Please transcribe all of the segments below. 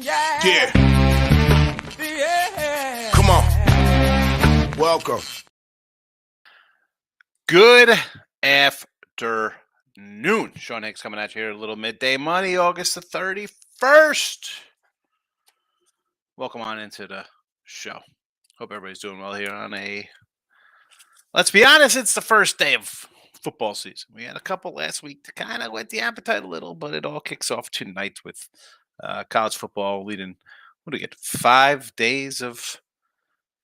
Yeah. Come on. Welcome. Good afternoon. Sean Higgs coming at you here. A little midday money, August the 31st. Welcome on into the show. Hope everybody's doing well here on let's be honest, it's the first day of football season. We had a couple last week to kind of whet the appetite a little, but it all kicks off tonight with college football leading, 5 days of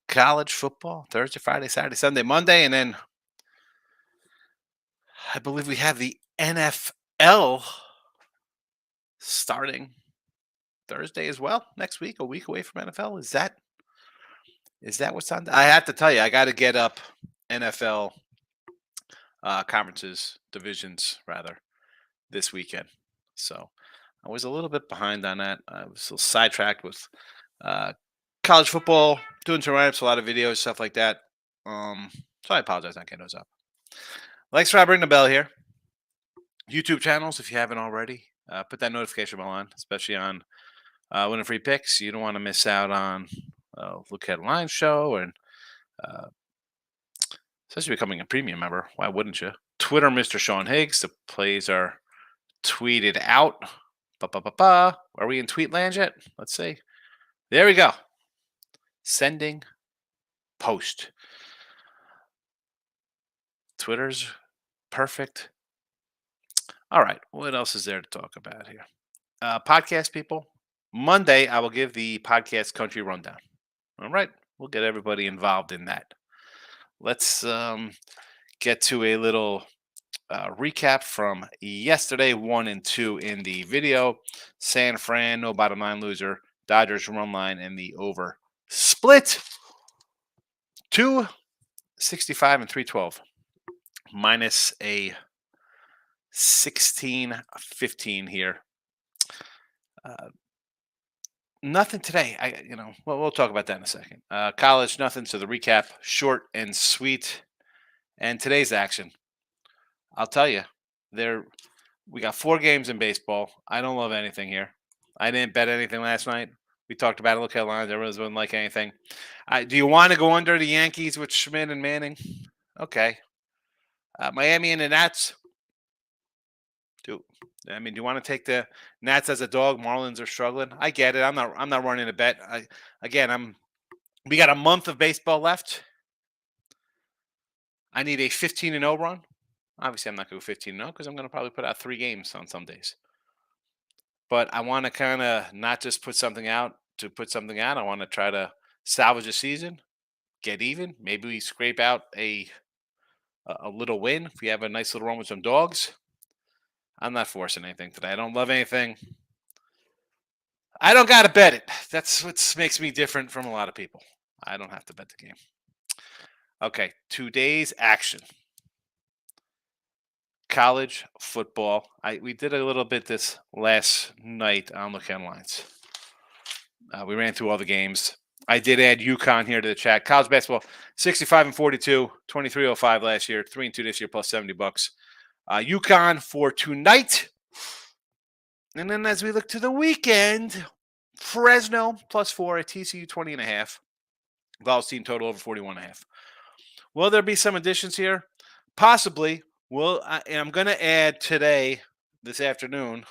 college football? Thursday, Friday, Saturday, Sunday, Monday, and then I believe we have the NFL starting Thursday as well next week, a week away from NFL. Is that what's on? I have to tell you, I got to get up NFL conferences, divisions rather, this weekend. So I was a little bit behind on that. I was a little sidetracked with college football, doing some write-ups, a lot of videos, stuff like that. So I apologize not getting those up. Like, subscribe, ring the bell here. YouTube channels, if you haven't already, put that notification bell on, especially on winning free picks. You don't want to miss out on Look Headline Show, and especially becoming a premium member. Why wouldn't you? Twitter, Mr. Sean Higgs. The plays are tweeted out. Are we in Tweetland yet? Let's see. There we go. Sending post. Twitter's perfect. All right. What else is there to talk about here? Podcast people. Monday, I will give the podcast country rundown. All right. We'll get everybody involved in that. Let's get to a little recap from yesterday, 1 and 2 in the video. San Fran, no bottom line loser. Dodgers run line and the over split. 265 and 312. Minus a 16-15 here. Nothing today. We'll talk about that in a second. College, nothing. So the recap, short and sweet. And today's action, I'll tell you, we got 4 games in baseball. I don't love anything here. I didn't bet anything last night. We talked about it. Look at lines. Everyone's wouldn't like anything. Do you want to go under the Yankees with Schmidt and Manning? Okay. Miami and the Nats. Do you want to take the Nats as a dog? Marlins are struggling. I get it. I'm not running a bet. We got a month of baseball left. I need a 15-0 run. Obviously, I'm not going to go 15-0 because I'm going to probably put out 3 games on some days. But I want to kind of not just put something out to put something out. I want to try to salvage a season, get even. Maybe we scrape out a little win if we have a nice little run with some dogs. I'm not forcing anything today. I don't love anything. I don't got to bet it. That's what makes me different from a lot of people. I don't have to bet the game. Okay, today's action. College football. We did a little bit this last night on Look Headlines. We ran through all the games. I did add UConn here to the chat. College basketball, 65 and 42, 23-05 last year, 3 and 2 this year, plus $70. UConn for tonight. And then as we look to the weekend, Fresno +4 at TCU 20.5. Vols team total over 41.5. Will there be some additions here? Possibly. I'm going to add today, this afternoon,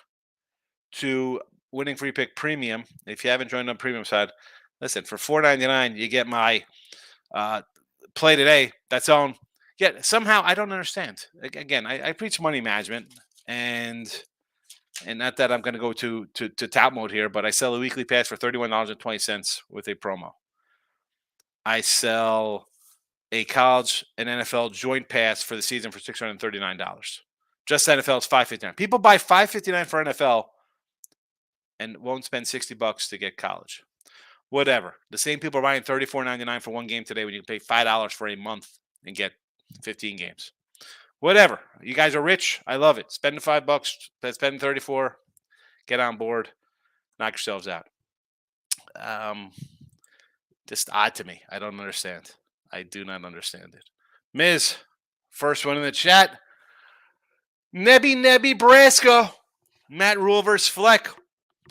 to Winning Free Pick Premium. If you haven't joined on premium side, listen, for $4.99, you get my play today. That's on. Yet somehow I don't understand. Again, I preach money management, and not that I'm going to go to tout mode here, but I sell a weekly pass for $31.20 with a promo. I sell a college and NFL joint pass for the season for $639. Just NFL is $559. People buy $559 for NFL and won't spend $60 to get college. Whatever. The same people are buying $34.99 for one game today when you can pay $5 for a month and get 15 games. Whatever. You guys are rich. I love it. Spend the $5, spend $34, get on board, knock yourselves out. Just odd to me. I don't understand. I do not understand it. Miz, first one in the chat. Nebby Brasco. Matt Rule versus Fleck.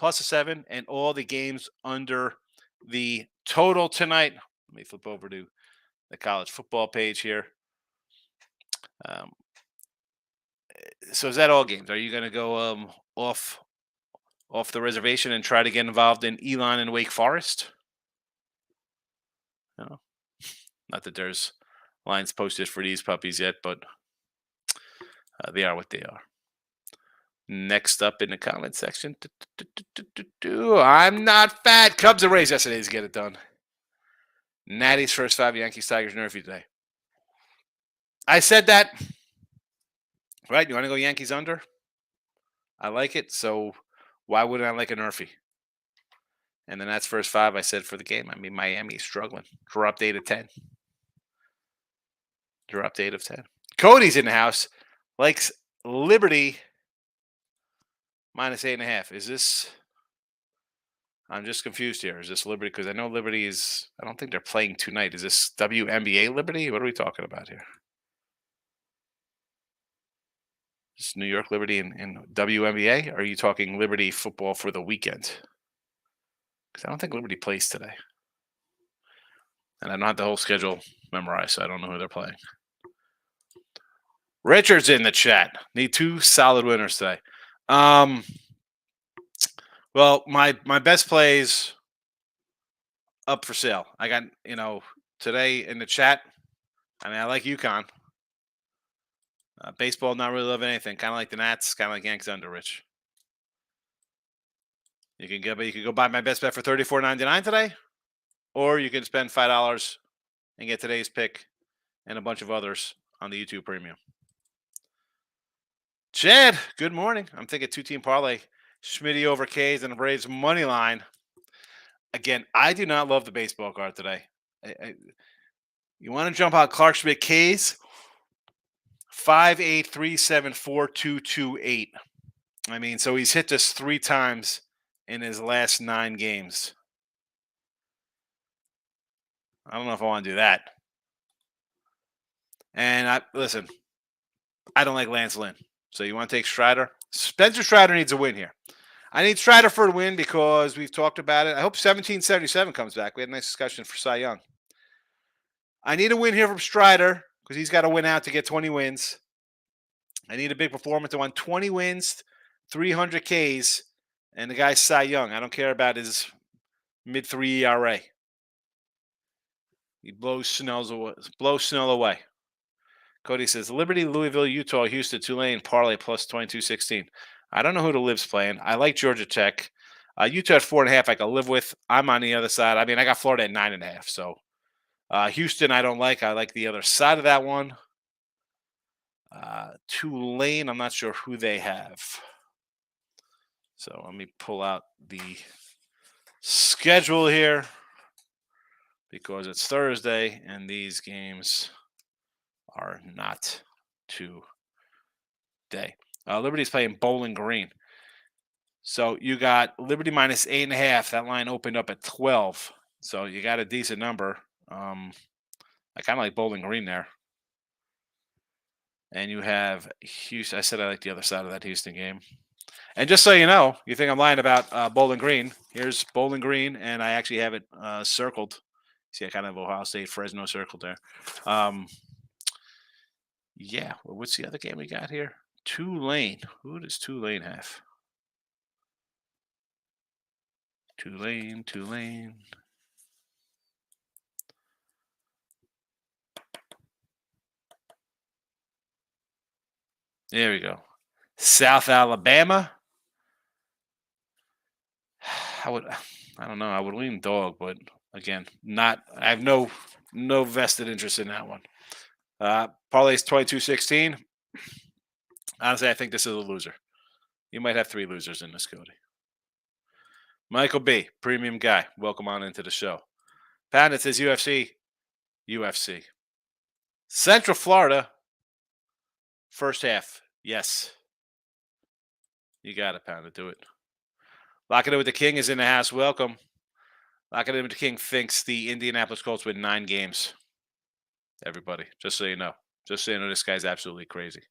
plus a 7, and all the games under the total tonight. Let me flip over to the college football page here. Um, so is that all games? Are you going to go off the reservation and try to get involved in Elon and Wake Forest? No, not that there's lines posted for these puppies yet, but they are what they are. Next up in the comment section, I'm not fat. Cubs and Rays yesterday to get it done. Natty's first 5, Yankees, Tigers, Nerfy today. I said that. Right, you want to go Yankees under? I like it, so why wouldn't I like a Nerfy? And then that's first 5 I said for the game. I mean, Miami's struggling. Dropped 8 of 10. Dropped 8 of 10. Cody's in the house. Likes Liberty minus 8.5. Is this... I'm just confused here. Is this Liberty? Because I know Liberty is... I don't think they're playing tonight. Is this WNBA Liberty? What are we talking about here? Is New York Liberty in WNBA? Or are you talking Liberty football for the weekend? Because I don't think Liberty plays today. And I don't have the whole schedule memorized, so I don't know who they're playing. Richard's in the chat. Need 2 solid winners today. Well, my best plays up for sale. I got, today in the chat. I mean, I like UConn. Baseball, not really loving anything. Kind of like the Nats, kind of like Yankees under, Rich. You can go buy my best bet for $34.99 today, or you can spend $5 and get today's pick and a bunch of others on the YouTube Premium. Chad, good morning. I'm thinking 2-team parlay. Schmitty over K's and the Braves money line. Again, I do not love the baseball card today. You want to jump out Clark Schmidt K's? 5.8374228. I mean, so he's hit this 3 times in his last 9 games. I don't know if I want to do that. And listen, I don't like Lance Lynn. So you want to take Strider? Spencer Strider needs a win here. I need Strider for a win because we've talked about it. I hope 1777 comes back. We had a nice discussion for Cy Young. I need a win here from Strider because he's got to win out to get 20 wins. I need a big performance. I want 20 wins, 300 Ks, and the guy's Cy Young. I don't care about his mid-3 ERA. He blows Snell away. Cody says, Liberty, Louisville, Utah, Houston, Tulane, parlay plus 22-16. I don't know who the Live's playing. I like Georgia Tech. Utah at 4.5 I can live with. I'm on the other side. I mean, I got Florida at 9.5. So Houston I don't like. I like the other side of that one. Tulane, I'm not sure who they have. So let me pull out the schedule here because it's Thursday and these games are not today. Liberty's playing Bowling Green. So you got Liberty minus 8.5. That line opened up at 12. So you got a decent number. I kind of like Bowling Green there. And you have Houston. I said I like the other side of that Houston game. And just so you know, you think I'm lying about Bowling Green. Here's Bowling Green, and I actually have it circled. See, I kind of have Ohio State, Fresno circled there. Yeah. Well, what's the other game we got here? Tulane. Who does Tulane have? Tulane. There we go. South Alabama. I don't know. I would lean dog, but again, I have no vested interest in that one. Parlay's 22-16. Honestly, I think this is a loser. You might have 3 losers in this, Cody. Michael B, premium guy. Welcome on into the show. Pound, it says UFC. Central Florida. First half. Yes. You got it, Pound. Do it. Locking it with the King is in the house. Welcome. Locking it with the King thinks the Indianapolis Colts win 9 games. Everybody, just so you know. Just so you know, this guy's absolutely crazy.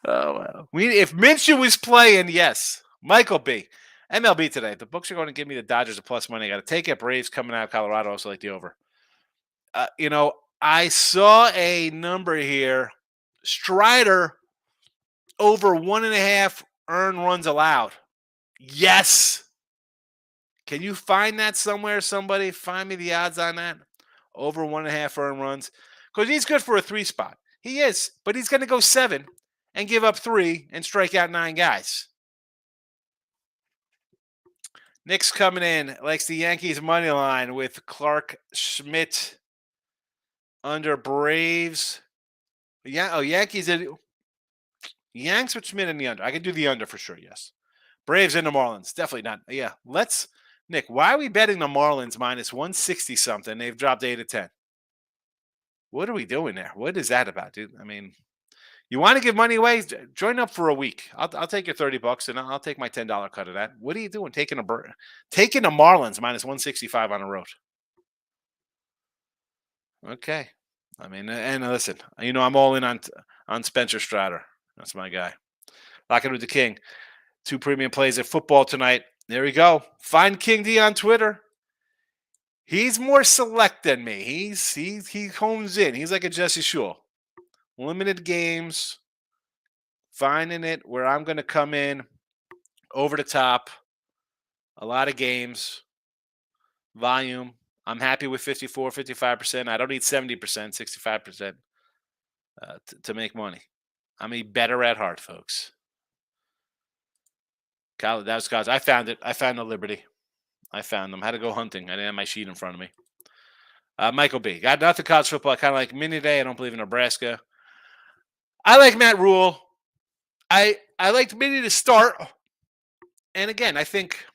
Oh wow. If Minshew was playing, yes. Michael B. MLB today. The books are going to give me the Dodgers a plus money. I got to take it. Braves coming out of Colorado. Also like the over. You know, I saw a number here. Strider over 1.5 earned runs allowed. Yes. Can you find that somewhere? Somebody find me the odds on that. Over 1.5 earned runs. Because he's good for a 3 spot. He is, but he's going to go 7 and give up 3 and strike out 9 guys. Nick's coming in, likes the Yankees money line with Clark Schmidt under Braves. Yeah, oh, Yankees. Yanks with Schmidt in the under. I can do the under for sure, yes. Braves and the Marlins. Definitely not. Yeah, Nick, why are we betting the Marlins minus 160 something? They've dropped 8 to 10. What are we doing there? What is that about, dude? I mean, you want to give money away? Join up for a week. I'll take your $30 and I'll take my $10 cut of that. What are you doing? Taking the Marlins minus 165 on the road. Okay. I mean, and listen, I'm all in on Spencer Strider. That's my guy. Locking with the King. 2 premium plays at football tonight. There we go. Find King D on Twitter. He's more select than me. He hones in. He's like a Jesse Shule. Limited games. Finding it where I'm going to come in over the top. A lot of games. Volume. I'm happy with 54, 55%. I don't need 70%, 65% to make money. I'm a better at heart, folks. That was college. I found it. I found the Liberty. I found them. Had to go hunting. I didn't have my sheet in front of me. Michael B. Got nothing college football. I kind of like Mini Day. I don't believe in Nebraska. I like Matt Rule. I liked Mini to start. And again, I think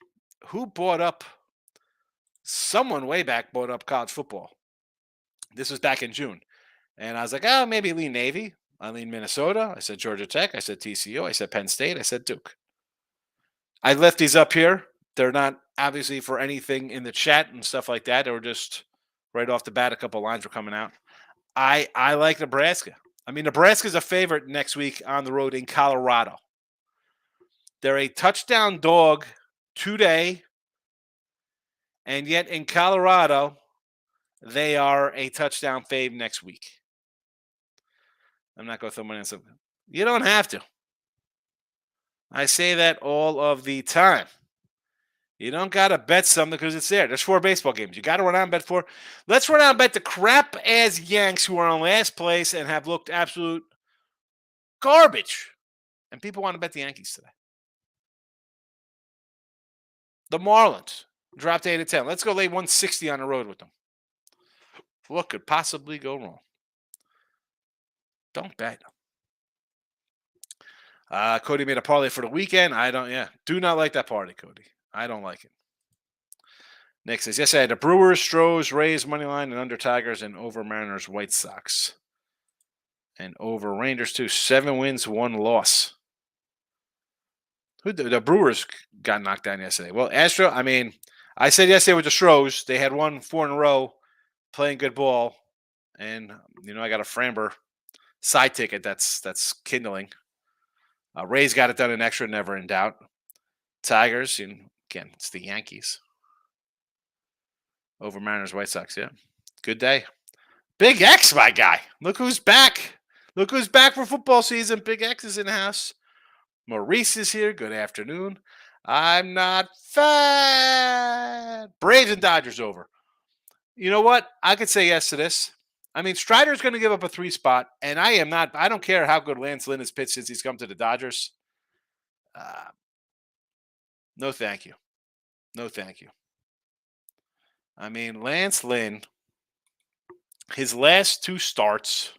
someone way back bought up college football. This was back in June. And I was like, maybe lean Navy. I lean Minnesota. I said Georgia Tech. I said TCU. I said Penn State. I said Duke. I left these up here. They're not obviously for anything in the chat and stuff like that. They were just right off the bat. A couple lines were coming out. I like Nebraska. I mean, Nebraska's a favorite next week on the road in Colorado. They're a touchdown dog today. And yet in Colorado, they are a touchdown fave next week. I'm not going to throw money on something. You don't have to. I say that all of the time. You don't got to bet something because it's there. There's 4 baseball games. You got to run out and bet 4. Let's run out and bet the crap-ass Yanks who are in last place and have looked absolute garbage. And people want to bet the Yankees today. The Marlins dropped 8 to 10. Let's go lay 160 on the road with them. What could possibly go wrong? Don't bet. Cody made a parlay for the weekend. Do not like that party, Cody. I don't like it. Nick says, yes, I had the Brewers, Stros, Rays, Moneyline, and under Tigers, and over Mariners, White Sox. And over Rangers, too. 7 wins, 1 loss. The Brewers got knocked down yesterday. Well, I said yesterday with the Stros, they had won 4 in a row, playing good ball. And, I got a Framber side ticket that's kindling. Rays got it done in extra, never in doubt. Tigers, again, it's the Yankees. Over Mariners, White Sox, yeah. Good day. Big X, my guy. Look who's back. Look who's back for football season. Big X is in the house. Maurice is here. Good afternoon. I'm not fat. Braves and Dodgers over. You know what? I could say yes to this. I mean, Strider's going to give up a 3 spot, and I am not. I don't care how good Lance Lynn has pitched since he's come to the Dodgers. No, thank you. No, thank you. I mean, Lance Lynn, his last 2 starts,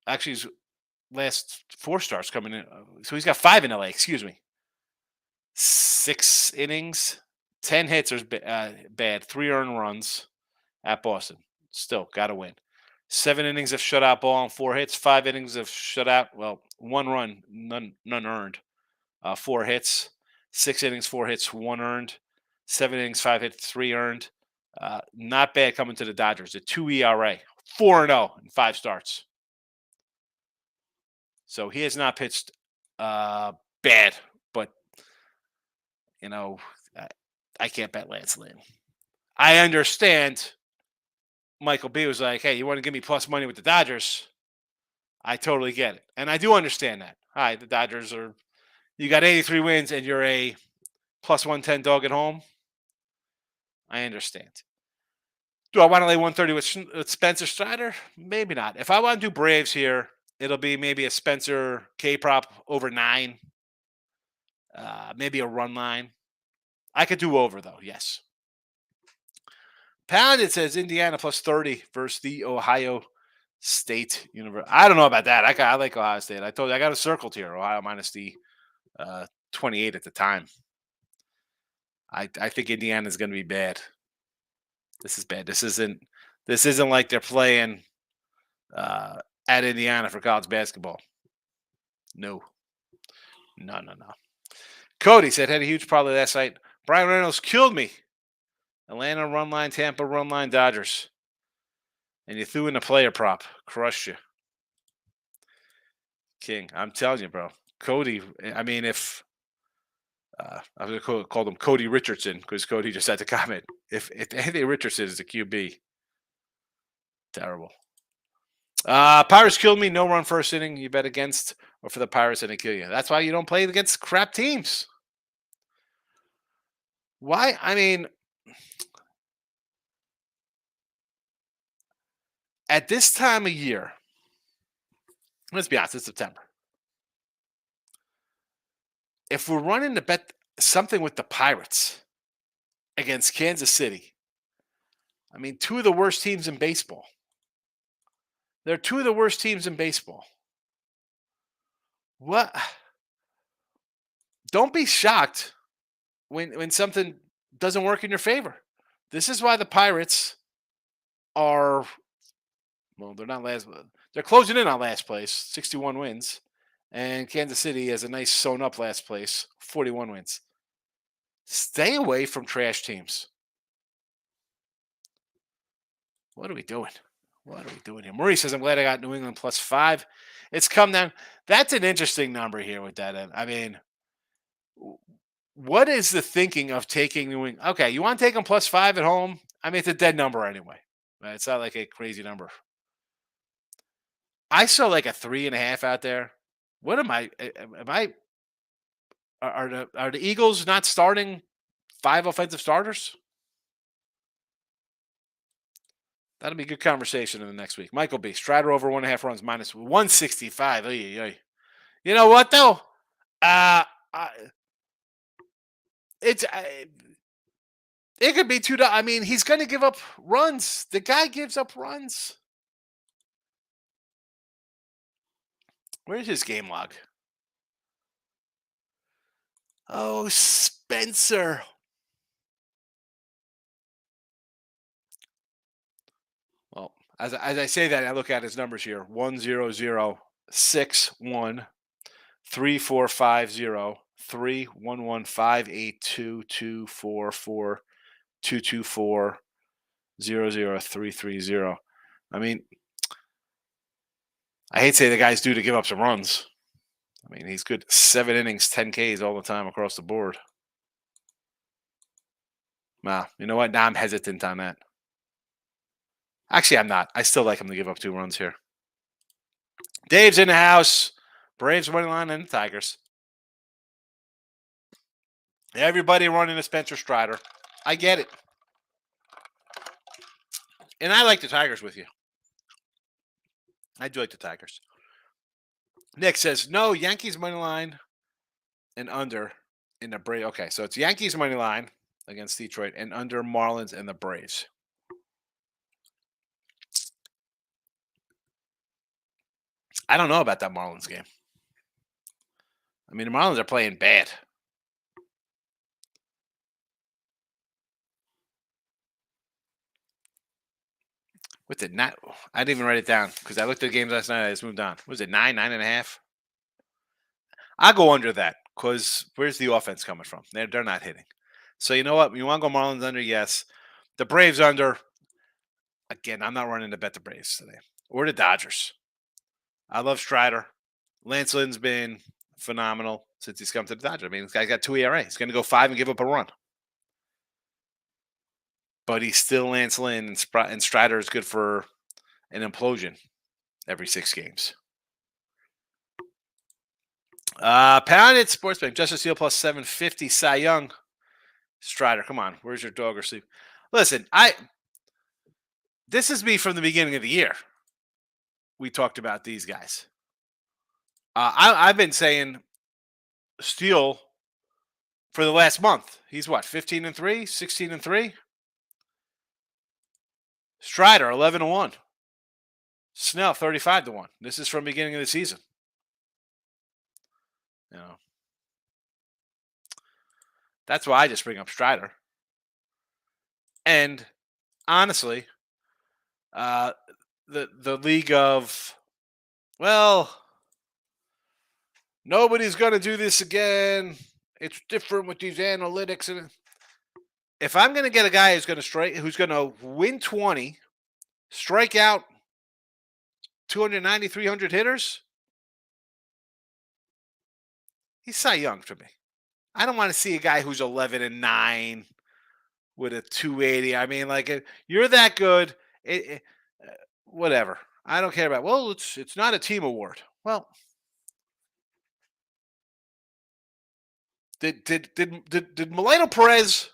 actually his last 4 starts coming in. So he's got 5 in LA, excuse me. 6 innings, 10 hits are bad, 3 earned runs at Boston. Still, got to win. 7 innings of shutout ball and 4 hits, 5 innings of shutout. Well, 1 run, none earned. 4 hits, 6 innings, 4 hits, 1 earned. 7 innings, 5 hits, 3 earned. Not bad coming to the Dodgers. A 2 ERA, 4-0 in 5 starts. So he has not pitched bad, but you know, I, I can't bet Lance Lynn. I understand Michael B was like, hey, you want to give me plus money with the Dodgers? I totally get it. And I do understand that. Hi, the Dodgers are, you got 83 wins and you're a plus 110 dog at home. I understand. Do I want to lay 130 with Spencer Strider? Maybe not. If I want to do Braves here, it'll be maybe a Spencer K prop over 9, maybe a run line. I could do over, though, yes. Pound, it says Indiana plus 30 versus the Ohio State University. I don't know about that. I like Ohio State. I told you I got it circled here. Ohio minus the 28 at the time. I think Indiana is going to be bad. This is bad. This isn't like they're playing at Indiana for college basketball. No. No. Cody said had a huge parlay last night. Brian Reynolds killed me. Atlanta run line, Tampa run line, Dodgers. And you threw in a player prop. Crushed you. King. I'm telling you, bro. Cody, I mean, if I was going to call him Cody Richardson because Cody just had to comment. If Anthony Richardson is the QB, terrible. Pirates killed me. No run first inning. You bet against or for the Pirates and they kill you. That's why you don't play against crap teams. Why? I mean, at this time of year, let's be honest, it's September. If we're running to bet something with the Pirates against Kansas City, I mean, two of the worst teams in baseball. They're two of the worst teams in baseball. What? Don't be shocked when something doesn't work in your favor. This is why the Pirates are, well, they're not last. They're closing in on last place, 61 wins. And Kansas City has a nice sewn up last place, 41 wins. Stay away from trash teams. What are we doing? What are we doing here? Maurice says, I'm glad I got New England plus 5. It's come down. That's an interesting number here with that. I mean, what is the thinking of taking New England? Okay, you want to take them plus 5 at home? I mean, it's a dead number anyway. Right? It's not like a crazy number. I saw like a 3.5 out there. What am I? Am I? Are the Eagles not starting 5 offensive starters? That'll be a good conversation in the next week. Michael B. Strider over 1.5 runs minus 165. You know what though? It could be $2. I mean, he's going to give up runs. The guy gives up runs. Where's his game log? Oh, Spencer. Well, as I say that, I look at his numbers here: 10061 3450 311 224 224 00330. I mean, I hate to say the guy's due to give up some runs. I mean, he's good 7 innings, 10 Ks all the time across the board. Nah, you know what? Now I'm hesitant on that. Actually, I'm not. I still like him to give up 2 runs here. Dave's in the house. Braves money line and the Tigers. Everybody running a Spencer Strider. I get it. And I like the Tigers with you. I do like the Tigers. Nick says, no, Yankees money line and under in the Braves. Okay, so it's Yankees money line against Detroit and under Marlins and the Braves. I don't know about that Marlins game. I mean, the Marlins are playing bad. What's it? Not. I didn't even write it down because I looked at the games last night. I just moved on. Was it 9.5? I'll go under that because where's the offense coming from? They're not hitting. So you know what? You want to go Marlins under? Yes. The Braves under. Again, I'm not running to bet the Braves today or the Dodgers. I love Strider. Lance Lynn's been phenomenal since he's come to the Dodgers. I mean, this guy's got 2 ERA. He's going to go 5 and give up a run. But he's still Lance Lynn, and Strider is good for an implosion every 6 games. Pounded Sports Bank, Justice Seal plus 750, Cy Young. Strider, come on. Where's your dog or sleep? Listen, this is me from the beginning of the year. We talked about these guys. I've been saying Steele for the last month. He's what, 15-3, 16-3? Strider, 11-1. Snell, 35-1. This is from beginning of the season. You know, that's why I just bring up Strider. And honestly, the league of, well, nobody's going to do this again. It's different with these analytics. And if I'm going to get a guy who's going to win 20, strike out 290, 300 hitters, he's Cy Young to me. I don't want to see a guy who's 11-9 with a 280. I mean, like, you're that good. Whatever. I don't care about. Well, it's not a team award. Well, did Melito Perez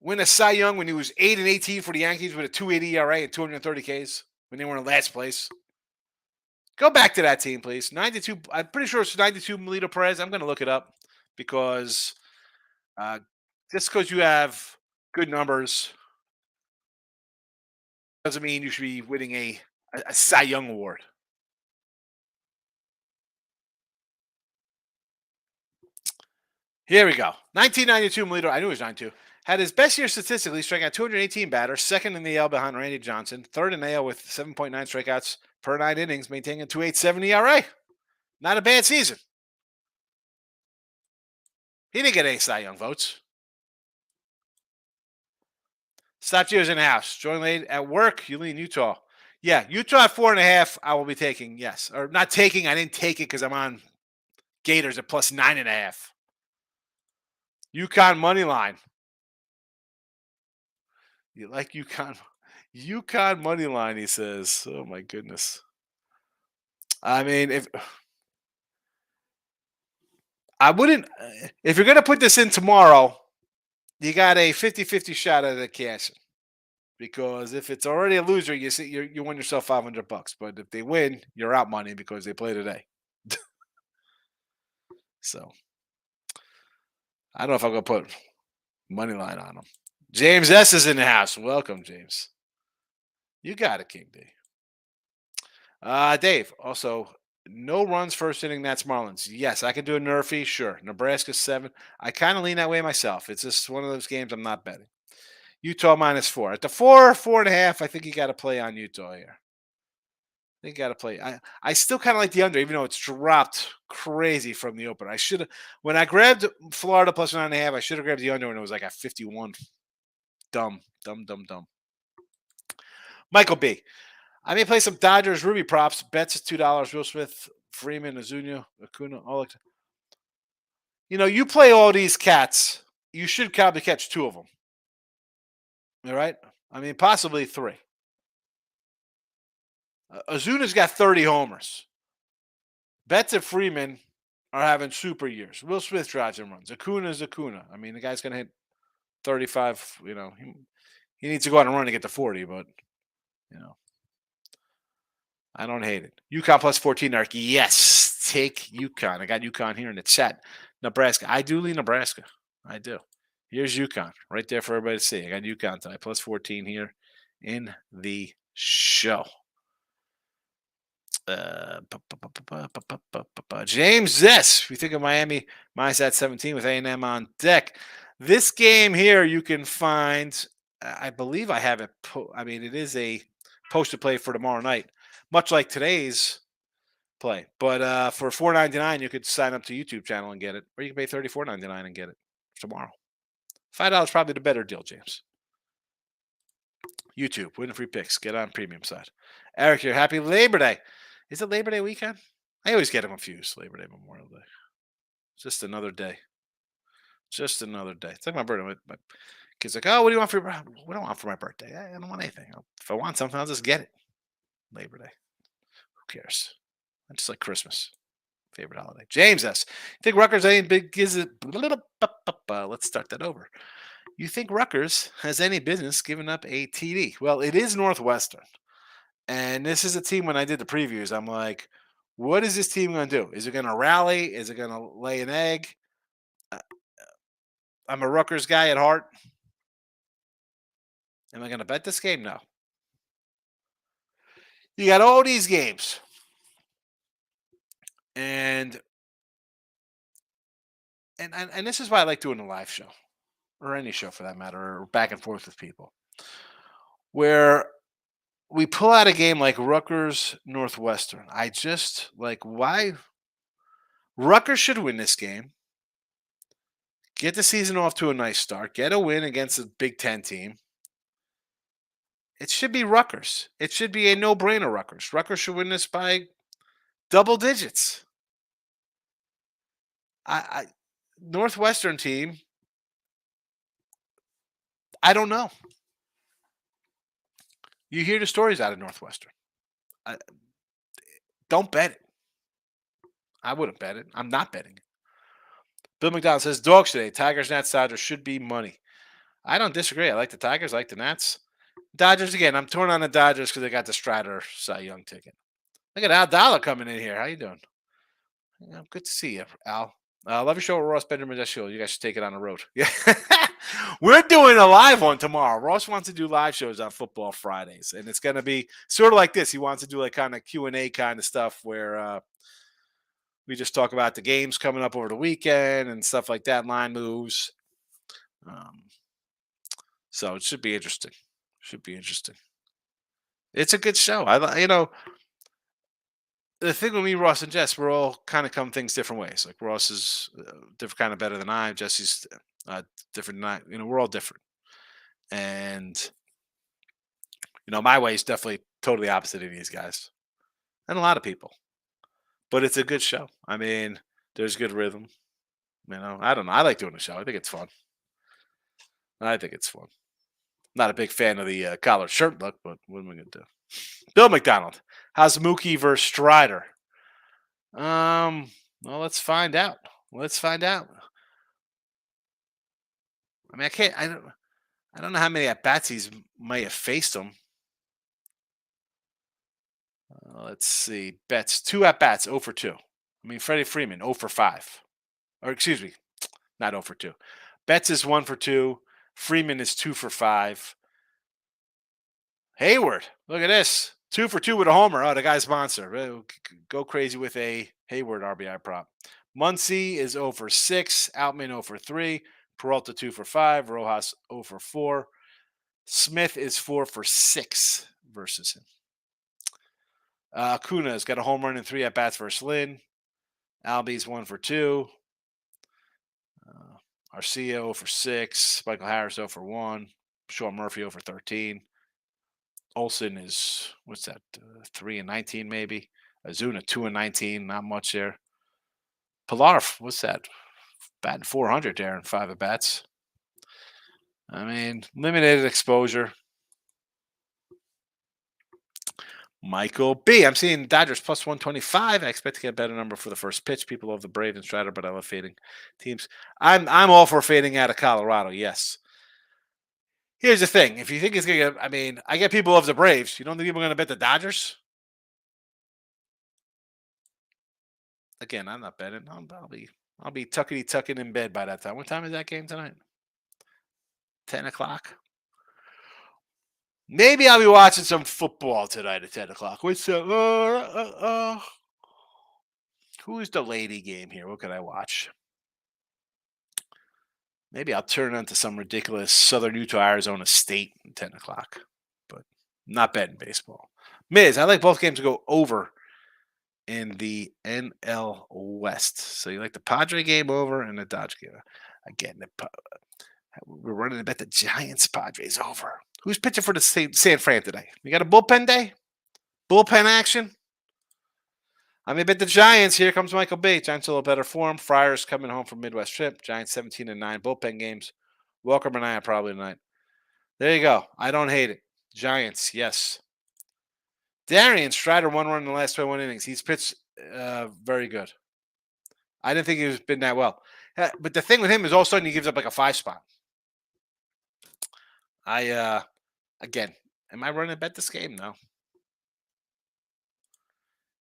win a Cy Young when he was 8-18 for the Yankees with a 280 ERA and 230 Ks when they were in last place? Go back to that team, please. 92. I'm pretty sure it's 92 Melito Perez. I'm going to look it up because just because you have good numbers doesn't mean you should be winning a Cy Young award. Here we go. 1992 Melito. I knew he was 92. Had his best year statistically, striking out 218 batters, second in the AL behind Randy Johnson, third in the AL with 7.9 strikeouts per 9 innings, maintaining a 2.87 ERA. Not a bad season. He didn't get any Cy Young votes. Stop Gears in the house. Join late at work. You lean Utah. Yeah, Utah at 4.5. I will be taking. Yes, or not taking. I didn't take it because I'm on Gators at plus 9.5. UConn money line. You like UConn? UConn money line, he says. Oh my goodness. I mean, if you're going to put this in tomorrow, you got a 50-50 shot at the cash. Because if it's already a loser, you win yourself $500. But if they win, you're out money because they play today. So I don't know if I'm going to put money line on them. James S. is in the house. Welcome, James. You got it, King D. Dave, also, no runs first inning, Nats Marlins. Yes, I can do a Nerfy. Sure. Nebraska 7. I kind of lean that way myself. It's just one of those games I'm not betting. Utah -4. At the 4.5, I think you got to play on Utah here. I think you got to play. I still kind of like the under, even though it's dropped crazy from the open. I should have, when I grabbed Florida plus 9.5, I should have grabbed the under when it was like at 51. Dumb. Michael B. I may play some Dodgers Ruby props. Bets is $2. Will Smith, Freeman, Azuña, Acuna, all that. You know, you play all these cats. You should probably catch 2 of them. All right? I mean, possibly 3. Azuna's got 30 homers. Betts and Freeman are having super years. Will Smith drives and runs. Acuna's Acuna. I mean, the guy's going to hit 35. You know, he needs to go out and run to get to 40, but, you know, I don't hate it. UConn plus 14, Eric. Yes, take UConn. I got UConn here in the chat. Nebraska. I do lean Nebraska. I do. Here's UConn right there for everybody to see. I got UConn tonight, plus 14 here in the show. James Zess. We think of Miami minus at 17 with A&M on deck. This game here you can find. I believe I have it. It is a posted play for tomorrow night, much like today's play. But for $4.99, you could sign up to YouTube channel and get it, or you can pay $34.99 and get it tomorrow. $5 probably the better deal, James. YouTube, win free picks. Get on premium side. Eric here. Happy Labor Day. Is it Labor Day weekend? I always get them confused. Labor Day, Memorial Day. Just another day. Just another day. It's like my birthday. My kid's like, "Oh, what do you want for your birthday?" What do I want for my birthday? I don't want anything. If I want something, I'll just get it. Labor Day. Who cares? I just like Christmas. Favorite holiday. James S. Think Rutgers ain't big? Is it? Let's start that over. You think Rutgers has any business giving up a TD? Well, it is Northwestern. And this is a team when I did the previews, I'm like, what is this team going to do? Is it going to rally? Is it going to lay an egg? Uh, I'm a Rutgers guy at heart. Am I going to bet this game? No. You got all these games. And this is why I like doing a live show or any show for that matter, or back and forth with people, where we pull out a game like Rutgers Northwestern. I just like why Rutgers should win this game. Get the season off to a nice start. Get a win against a Big Ten team. It should be Rutgers. It should be a no-brainer Rutgers. Rutgers should win this by double digits. I Northwestern team, I don't know. You hear the stories out of Northwestern. Don't bet it. I wouldn't bet it. I'm not betting it. Bill McDonald says, dogs today. Tigers, Nats, Dodgers should be money. I don't disagree. I like the Tigers. I like the Nats. Dodgers, again, I'm torn on the Dodgers because they got the Strider Cy Young ticket. Look at Al Dollar coming in here. How you doing? Yeah, good to see you, Al. Love your show with Ross Benjamin. You guys should take it on the road. Yeah. We're doing a live one tomorrow. Ross wants to do live shows on Football Fridays, and it's going to be sort of like this. He wants to do like kind of Q&A kind of stuff where we just talk about the games coming up over the weekend and stuff like that, line moves. So it should be interesting. It's a good show. The thing with me, Ross and Jess, we're all kind of come things different ways. Like Ross is different, kind of better than I. Jesse's different than I. We're all different, and my way is definitely totally opposite of these guys, and a lot of people. But it's a good show. I mean, there's good rhythm. I don't know. I like doing the show. I think it's fun. Not a big fan of the collared shirt look, but what am I going to do? Bill McDonald, how's Mookie versus Strider? Well, let's find out. I mean, I don't know how many at bats he's might have faced him. Let's see. Betts 2 at bats, 0 for 2. I mean, Freddie Freeman 0 for 5. Or excuse me, not 0 for 2. Betts is 1 for 2. Freeman is 2 for 5. Hayward, look at this. 2 for 2 with a homer. Oh, the guy's monster. Go crazy with a Hayward RBI prop. Muncy is 0 for 6. Outman 0 for 3. Peralta 2 for 5. Rojas 0 for 4. Smith is 4 for 6 versus him. Acuna's got a home run and 3 at bats versus Lynn. Albies 1 for 2. Arcia 0 for 6. Michael Harris 0 for 1. Sean Murphy 0 for 13. Olsen is, 3 and 19 maybe. Azuna 2 and 19, not much there. Pilar, batting 400 there in 5 at bats. I mean, limited exposure. Michael B. I'm seeing Dodgers plus 125. I expect to get a better number for the first pitch. People love the Braves and Strider, but I love fading teams. I'm all for fading out of Colorado, yes. Here's the thing. If you think it's going to I get people love the Braves. You don't think people are going to bet the Dodgers? Again, I'm not betting. I'll be tucking in bed by that time. What time is that game tonight? 10 o'clock. Maybe I'll be watching some football tonight at 10 o'clock. What's who's the lady game here? What can I watch? Maybe I'll turn on to some ridiculous Southern Utah, Arizona State at 10 o'clock. But not betting baseball. Miz, I like both games to go over in the NL West. So you like the Padre game over and the Dodge game. Again, we're running to bet the Giants Padres over. Who's pitching for the San Fran today? We got a bullpen day? Bullpen action? I mean, but the Giants, here comes Michael B. Giants a little better form. Friars coming home from Midwest trip. Giants 17-9, bullpen games. Welker Mania probably tonight. There you go. I don't hate it. Giants, yes. Darian Strider, 1 run in the last 21 innings. He's pitched very good. I didn't think he's been that well. But the thing with him is all of a sudden he gives up like a 5 spot. Again, am I running a bet this game? No.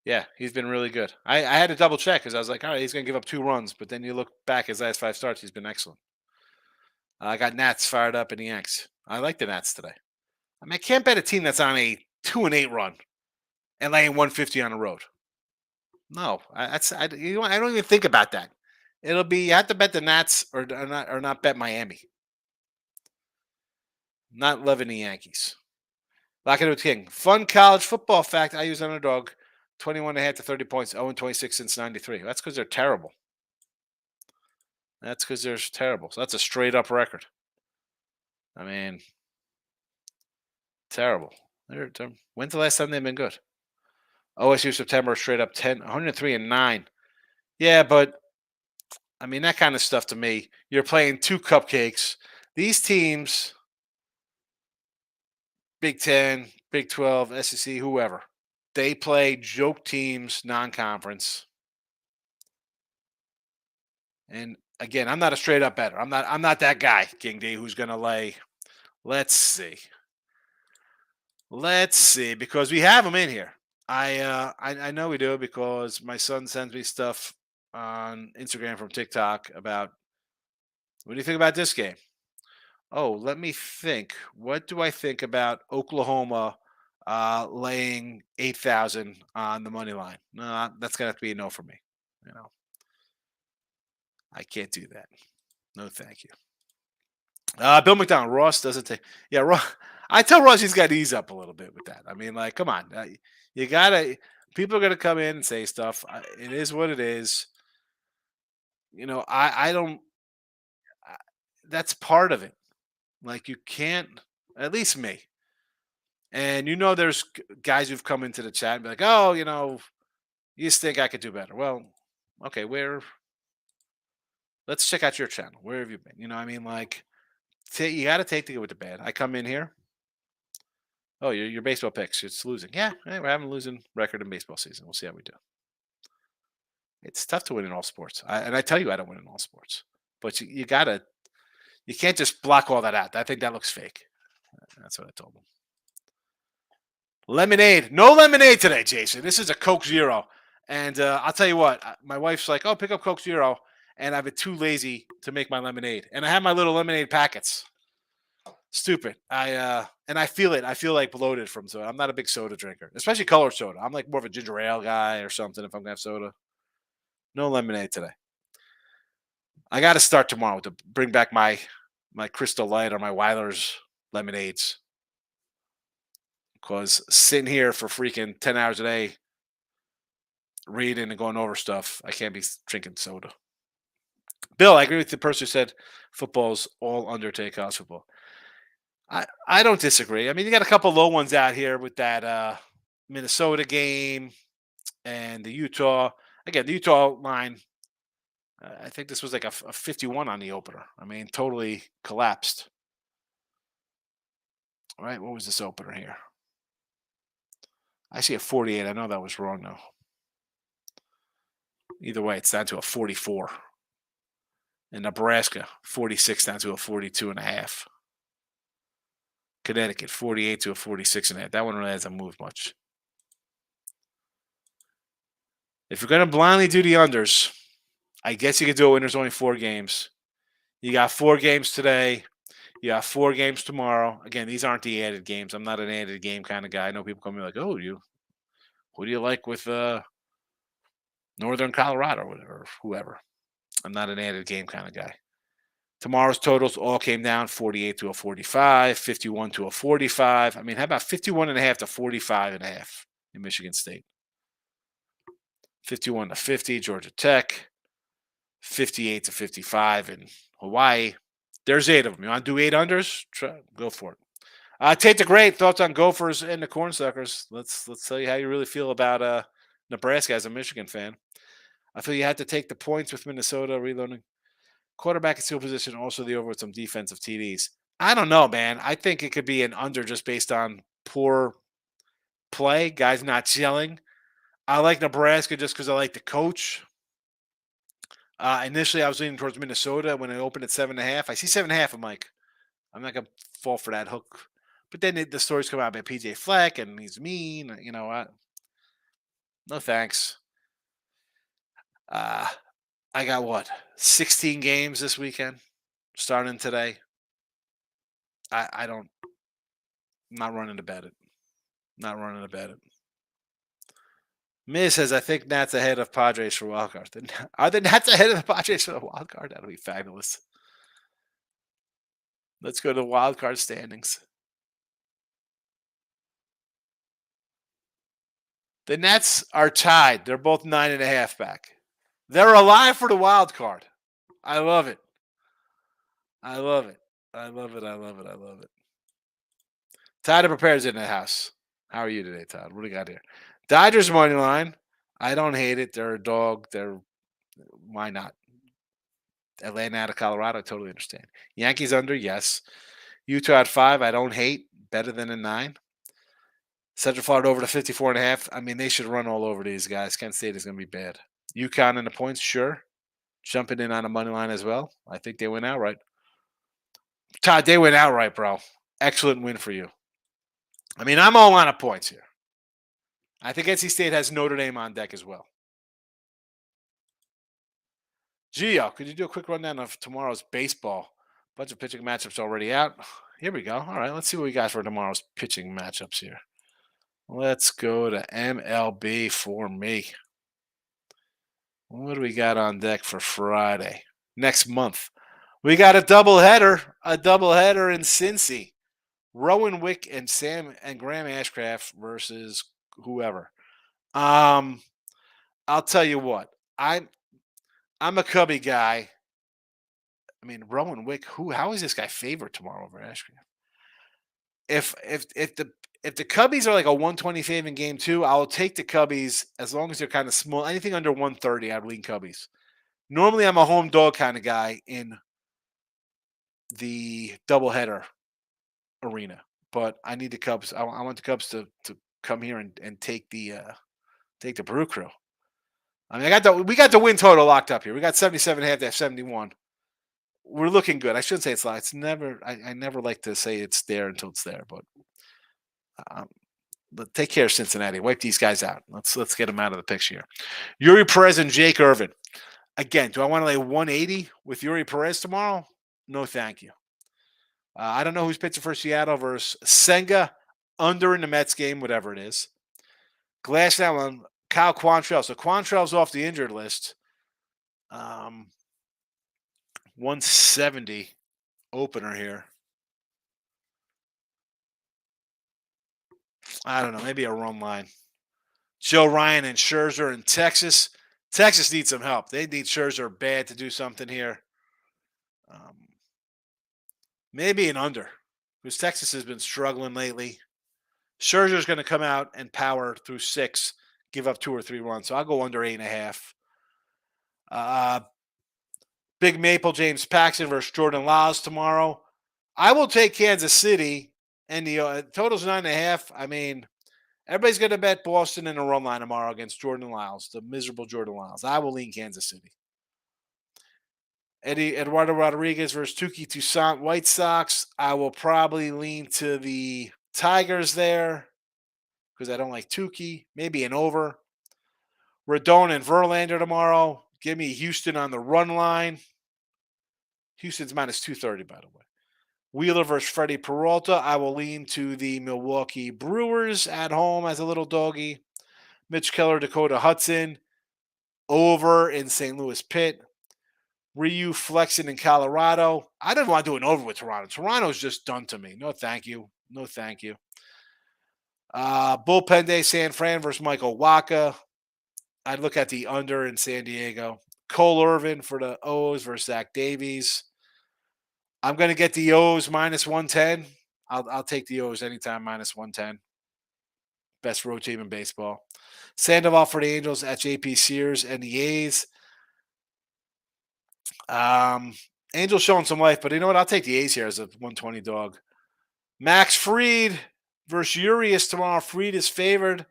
Yeah, he's been really good. I had to double check because I was like, all right, he's going to give up 2 runs. But then you look back his last 5 starts, he's been excellent. I got Nats fired up in the Yanks. I like the Nats today. I mean, I can't bet a team that's on a 2-8 run and laying 150 on the road. No, I don't even think about that. It'll be you have to bet the Nats or not bet Miami. Not loving the Yankees. Lock it with King. Fun college football fact. I use underdog 21.5 to 30 points, 0-26 since 93. That's because they're terrible. That's because they're terrible. So that's a straight up record. I mean, terrible. When's the last time they've been good? OSU September straight up 103-9. Yeah, but I mean that kind of stuff to me. You're playing 2 cupcakes. These teams, Big 10, Big 12, SEC, whoever, they play joke teams, non-conference. And again, I'm not a straight up bettor. I'm not that guy, King D, who's going to lay. Let's see, because we have them in here. I know we do because my son sends me stuff on Instagram from TikTok about what do you think about this game? Oh, let me think. What do I think about Oklahoma laying 8,000 on the money line? No, that's gonna have to be a no for me. You know, I can't do that. No, thank you. Bill McDonald, Ross doesn't take. Yeah, Ross. I tell Ross he's got to ease up a little bit with that. I mean, like, come on, you gotta. People are gonna come in and say stuff. It is what it is. You know, I don't. That's part of it. Like, you can't. At least me. And there's guys who've come into the chat and be like, oh, you just think I could do better. Well, okay, let's check out your channel. Where have you been? I mean, like, you got to take the good with the bad. I come in here. Oh, your baseball picks. It's losing. Yeah, we're having a losing record in baseball season. We'll see how we do. It's tough to win in all sports. And I tell you, I don't win in all sports. But you can't just block all that out. I think that looks fake. That's what I told them. Lemonade. No lemonade today, Jason. This is a Coke Zero. And I'll tell you what, my wife's like, oh, pick up Coke Zero. And I've been too lazy to make my lemonade. And I have my little lemonade packets. Stupid. And I feel it. I feel like bloated from soda. I'm not a big soda drinker, especially colored soda. I'm like more of a ginger ale guy or something if I'm going to have soda. No lemonade today. I got to start tomorrow to bring back my Crystal Light or my Weiler's lemonades. Because sitting here for freaking 10 hours a day, reading and going over stuff, I can't be drinking soda. Bill, I agree with the person who said football's all undertake college football. I don't disagree. I mean, you got a couple low ones out here with that Minnesota game and the Utah. Again, the Utah line, I think this was like a 51 on the opener. I mean, totally collapsed. All right, what was this opener here? I see a 48. I know that was wrong, though. Either way, it's down to a 44. In Nebraska, 46 down to a 42.5. Connecticut, 48 to a 46.5. That one really hasn't moved much. If you're going to blindly do the unders, I guess you could do it when there's only 4 games. You got 4 games today. You got 4 games tomorrow. Again, these aren't the added games. I'm not an added game kind of guy. I know people come in like, oh, who do you like with Northern Colorado or whoever? I'm not an added game kind of guy. Tomorrow's totals all came down 48 to a 45, 51 to a 45. I mean, how about 51.5 to 45.5 in Michigan State? 51 to 50, Georgia Tech. 58 to 55 in Hawaii. There's 8 of them. You want to do 8 unders? Go for it. Tate the Great, thoughts on Gophers and the Cornsuckers. Let's tell you how you really feel about Nebraska as a Michigan fan. I feel you had to take the points with Minnesota reloading. Quarterback and skill position, also the over with some defensive TDs. I don't know, man. I think it could be an under just based on poor play, guys not gelling. I like Nebraska just because I like the coach. Initially, I was leaning towards Minnesota when it opened at 7.5. I see 7.5. I'm like, I'm not gonna fall for that hook. But then the stories come out about PJ Fleck and he's mean. You know what? No thanks. Uh, I got what 16 games this weekend starting today. I don't. Not running to bet it. Not running to bet it. Miz says, I think Nats ahead of Padres for wild card. Are the Nats ahead of the Padres for the wild card? That'll be fabulous. Let's go to the wild card standings. The Nets are tied. They're both 9.5 back. They're alive for the wild card. I love it. I love it. I love it. I love it. I love it. Todd prepares in the house. How are you today, Todd? What do you got here? Dodgers money line. I don't hate it. They're a dog. Why not? Atlanta out of Colorado, I totally understand. Yankees under, yes. Utah at 5, I don't hate. Better than a 9. Central Florida over to 54.5. I mean, they should run all over these guys. Kent State is going to be bad. UConn in the points, sure. Jumping in on a money line as well. I think they went outright. Todd, they went outright, bro. Excellent win for you. I mean, I'm all on a points here. I think NC State has Notre Dame on deck as well. Gio, could you do a quick rundown of tomorrow's baseball? Bunch of pitching matchups already out. Here we go. All right, let's see what we got for tomorrow's pitching matchups here. Let's go to MLB for me. What do we got on deck for Friday? Next month. We got a doubleheader in Cincy. Rowan Wick and Graham Ashcraft versus whoever. I'll tell you what. I'm a Cubby guy. I mean, Rowan Wick. How is this guy favored tomorrow over Ashcraft? If the Cubbies are like a 120 fave in game 2, I'll take the Cubbies as long as they're kind of small. Anything under 130, I'd lean Cubbies. Normally, I'm a home dog kind of guy in the doubleheader arena, but I need the Cubs. I want the Cubs to come here and take the Brew Crew. I mean, we got the win total locked up here. We got 77.5 to 71. We're looking good. I shouldn't say it's locked. It's never. I never like to say it's there until it's there, but take care, Cincinnati. Wipe these guys out. Let's get them out of the picture here. Yuri Perez and Jake Irvin. Again, do I want to lay 180 with Yuri Perez tomorrow? No, thank you. I don't know who's pitching for Seattle versus Senga under in the Mets game, whatever it is. Glass now on Kyle Quantrill. So Quantrill's off the injured list. 170 opener here. I don't know, maybe a run line. Joe Ryan and Scherzer in Texas. Texas needs some help. They need Scherzer bad to do something here. Maybe an under, because Texas has been struggling lately. Scherzer's going to come out and power through 6, give up 2 or 3 runs. So I'll go under 8.5. Big Maple James Paxton versus Jordan Lyles tomorrow. I will take Kansas City, and the total's 9.5. I mean, everybody's going to bet Boston in a run line tomorrow against Jordan Lyles, the miserable Jordan Lyles. I will lean Kansas City. Eduardo Rodriguez versus Tuki Toussaint White Sox. I will probably lean to the Tigers there because I don't like Tuki. Maybe an over. Rodon and Verlander tomorrow. Give me Houston on the run line. Houston's minus 230, by the way. Wheeler versus Freddie Peralta. I will lean to the Milwaukee Brewers at home as a little doggy. Mitch Keller, Dakota Hudson. Over in St. Louis Pitt. Ryu Flexen in Colorado. I didn't want to do an over with Toronto. Toronto's just done to me. No, thank you. No, thank you. Bullpen Day, San Fran versus Michael Wacha. I'd look at the under in San Diego. Cole Irvin for the O's versus Zach Davies. I'm going to get the O's minus 110. I'll take the O's anytime minus 110. Best road team in baseball. Sandoval for the Angels at JP Sears and the A's. Angels showing some life, but you know what? I'll take the A's here as a 120 dog. Max Fried versus Urias tomorrow. Fried is favored.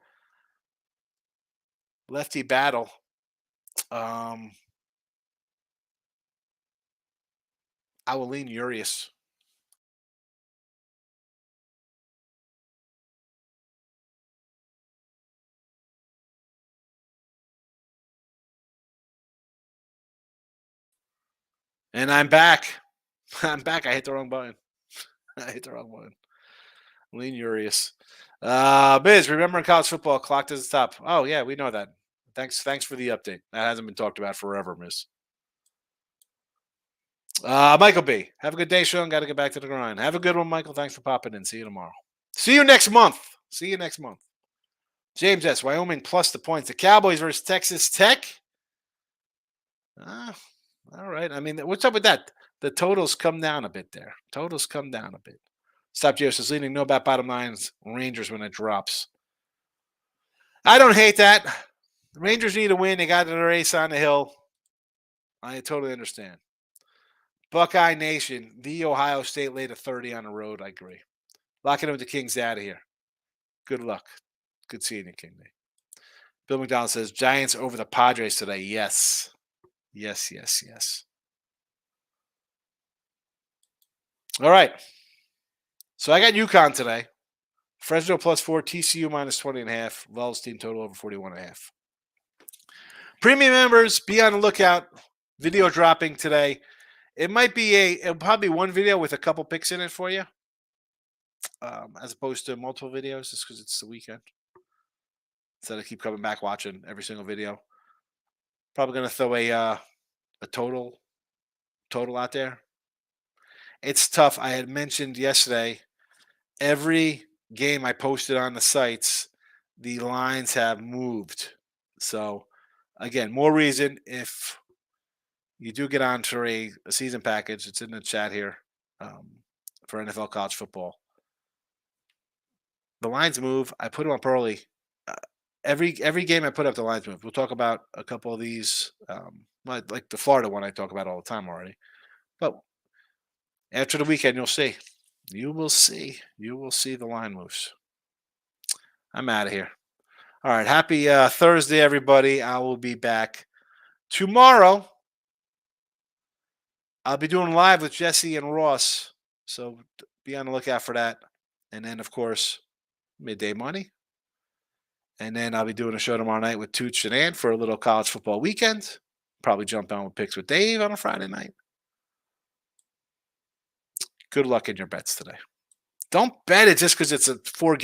Lefty battle. I will lean Urias. And I'm back. I'm back. I hit the wrong button. Lean Urias. Biz, remember in college football, clock doesn't stop. Oh, yeah, we know that. Thanks for the update. That hasn't been talked about forever, Miss. Michael B. Have a good day, Sean. Got to get back to the grind. Have a good one, Michael. Thanks for popping in. See you tomorrow. See you next month. James S. Wyoming plus the points. The Cowboys versus Texas Tech. All right. I mean, what's up with that? The totals come down a bit there. Stop Gio says leading no bet bottom lines Rangers when it drops. I don't hate that. The Rangers need to win. They got the race on the hill. I totally understand. Buckeye Nation, the Ohio State laid a 30 on the road. I agree. Locking in with the Kings out of here. Good luck. Good seeing you, King. Bill McDonald says Giants over the Padres today. Yes. All right. So I got UConn today. Fresno +4, TCU -20.5. Wells team total over 41.5. Premium members, be on the lookout. Video dropping today. It'll probably be one video with a couple picks in it for you, as opposed to multiple videos, just because it's the weekend. Instead of keep coming back watching every single video. Probably going to throw a total out there. It's tough. I had mentioned yesterday, every game I posted on the sites, the lines have moved. So, again, more reason if you do get onto a season package, it's in the chat here for NFL college football. The lines move. I put them up early. Every game I put up, the lines move. We'll talk about a couple of these, like the Florida one I talk about all the time already. But after the weekend, you'll see. You will see the line moves. I'm out of here. All right. Happy Thursday, everybody. I will be back tomorrow. I'll be doing live with Jesse and Ross. So be on the lookout for that. And then, of course, Midday Money. And then I'll be doing a show tomorrow night with Tooch and Ann for a little college football weekend. Probably jump on with picks with Dave on a Friday night. Good luck in your bets today. Don't bet it just because it's a 4-game.